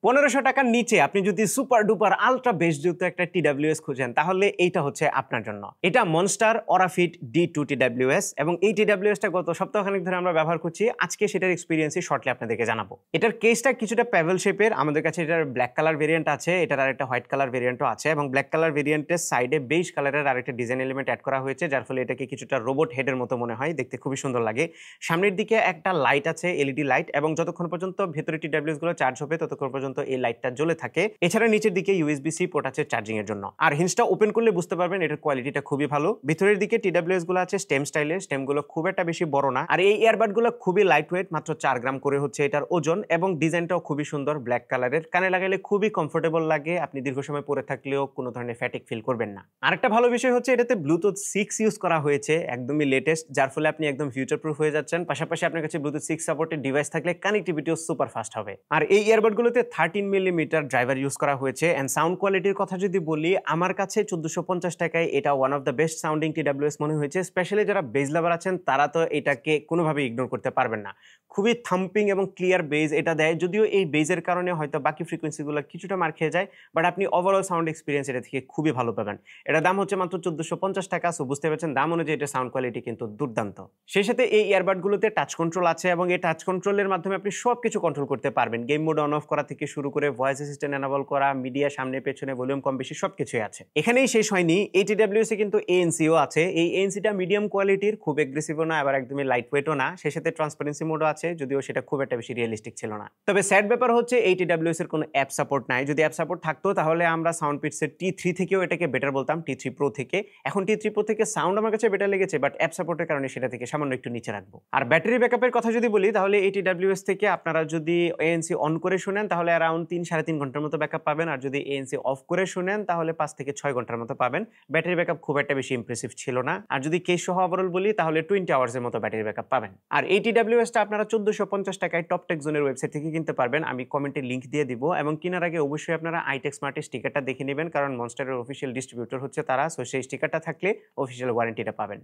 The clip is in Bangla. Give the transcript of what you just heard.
1500 টাকার নিচে আপনি যদি সুপার ডুপার আলট্রা বেসযুক্ত একটা টিডব্লিউএস খুঁজেন তাহলে এইটা হচ্ছে আপনার জন্য। এটা মনস্টার অরাফিট D2 টিডব্লিউএস এবং এই টিডব্লিউএসটা গত সপ্তাহখানেক ধরে আমরা ব্যবহার করছি। আজকে সেটার এক্সপিরিয়েন্সই শর্টলি আপনাদেরকে জানাবো। এটার কেসটা কিছুটা প্যাভেল শেপের। আমাদের কাছে এটার ব্ল্যাক কালার ভেরিয়েন্ট আছে, এটার আরেকটা হোয়াইট কালার ভেরিয়েন্টও আছে এবং ব্ল্যাক কালার ভেরিয়েন্টের সাইডে বেজ কালারের আরেকটা ডিজাইন এলিমেন্ট অ্যাড করা হয়েছে, যার ফলে এটাকে কিছুটা রোবট হেডের মতো মনে হয়, দেখতে খুবই সুন্দর লাগে। সামনের দিকে একটা লাইট আছে, এলইডি লাইট, এবং যতক্ষণ পর্যন্ত ভেতরে টিডব্লিউএস গুলো চার্জ হবে ততক্ষণ পর্যন্ত এই লাইটটা জ্বলে থাকে। এছাড়া নিচের দিকে USB-C পোর্ট আছে চার্জিং এর জন্য। আর হিন্সটা ওপেন করলে বুঝতে পারবেন এটার কোয়ালিটিটা খুবই ভালো। ভিতরের দিকে টিডব্লিউএস গুলো আছে স্টেম স্টাইলের, স্টেম গুলো খুব একটা বেশি বড় না। আর এই ইয়ারবাড গুলো খুবই লাইট ওয়েট, মাত্র 4 গ্রাম করে হচ্ছে এটার ওজন, এবং ডিজাইনটাও খুবই সুন্দর ব্ল্যাক কালারের। কানে লাগালে খুবই কমফোর্টেবল লাগে, আপনি দীর্ঘ সময় পরে থাকলেও কোনো ধরনের ফ্যাটিক ফিল করবেন না। আরেকটা ভালো বিষয় হচ্ছে এটাতে ব্লুটুথ 6 ইউজ করা হয়েছে, একদমই লেটেস্ট, যার ফলে আপনি একদম ফিউচার প্রুফ হয়ে যাচ্ছেন। পাশাপাশি আপনার কাছে ব্লুটুথ 6 সাপোর্টেড ডিভাইস থাকলে কানেক্টিভিটিও সুপার ফাস্ট হবে। আর এই ইয়ারবাড গুলোতে 13 মিলিমিটার ড্রাইভার ইউজ করা হয়েছে। এন্ড সাউন্ড কোয়ালিটির কথা যদি বলি, আমার কাছে 1450 টাকায় এটা one of the best sounding TWS মনে হয়েছে। স্পেশালি যারা বেজ লাভার আছেন তারা তো এটাকে কোনোভাবে ইগনোর করতে পারবেন না। খুবই থাম্পিং এবং ক্লিয়ার বেজ এটা দেয়, যদিও এই বেজের কারণে হয়তো বাকি ফ্রিকোয়েন্সিগুলো কিছুটা মার খেয়ে যায়, বাট আপনি ওভারঅল সাউন্ড এক্সপিরিয়েন্স এটা থেকে খুবই ভালো পাবেন। এটার দাম হচ্ছে মাত্র 1450 টাকা। সো বুঝতে পারছেন দাম অনুযায়ী এটা সাউন্ড কোয়ালিটি কিন্তু দুর্দান্ত। সেই সাথে এই ইয়ারবাডগুলোতে টাচ কন্ট্রোল আছে এবং এই টাচ কন্ট্রোলের মাধ্যমে আপনি সবকিছু কন্ট্রোল করতে পারবেন। গেম মোড অন অফ করা থেকে শুরু করে ভয়েস অ্যাসিস্ট্যান্ট এনাবল করা, মিডিয়া সামনে পেছনে ভলিউম কম বেশি সবকিছুই আছে। এখানেই শেষ হয়নি, এই টিডব্লিউএস এ কিন্তু এএনসিও আছে। এই এএনসিটা মিডিয়াম কোয়ালিটির, খুব এগ্রেসিভও না, আবার একদমই লাইট ওয়েটও না। সেই সাথে ট্রান্সপারেন্সি মোডও আছে, যদিও সেটা খুব একটা বেশি রিয়েলিস্টিক ছিল না। তবে স্যাড ব্যাপার হচ্ছে এই টিডব্লিউএস এর কোনো অ্যাপ সাপোর্ট নাই। যদি অ্যাপ সাপোর্ট থাকতো তাহলে আমরা সাউন্ডপিটসের T3 থেকেও এটাকে বেটার বলতাম, T3 Pro থেকে। এখন T3 Pro থেকে সাউন্ড আমার কাছে বেটার লেগেছে, বাট অ্যাপ সাপোর্টের কারণে সেটা থেকে সামান্য একটু নিচে রাখবো। আর ব্যাটারি ব্যাকআপের কথা যদি বলি, তাহলে এই টিডব্লিউএস থেকে আপনারা যদি ANC অন করে শুনেন তাহলে অ্যারাউন্ড 3-3.5 ঘন্টার মতো ব্যাকআপ পাবেন, আর যদি ANC অফ করে শুনেন তাহলে 5 থেকে 6 ঘন্টার মতো পাবেন। ব্যাটারি ব্যাকআপ খুব একটা বেশি ইমপ্রেসিভ ছিল না। আর যদি কেস সহ ওভারঅল বলি তাহলে 20 আওয়ার্সের মতো ব্যাটারি ব্যাকআপ পাবেন। আর এই টিডব্লিউএসটা আপনারা 1450 টাকায় টপটেক জোনের ওয়েবসাইট থেকে কিনতে পারবেন, আমি কমেন্টে লিংক দিয়ে দিব। এবং কেনার আগে অবশ্যই আপনারা আইটেক স্মার্টের স্টিকারটা দেখে নেবেন, কারণ মনস্টারের অফিসিয়াল ডিস্ট্রিবিউটর হচ্ছে তারা। সো সেই স্টিকারটা থাকলে অফিসিয়াল ওয়ারেন্টিটা পাবেন।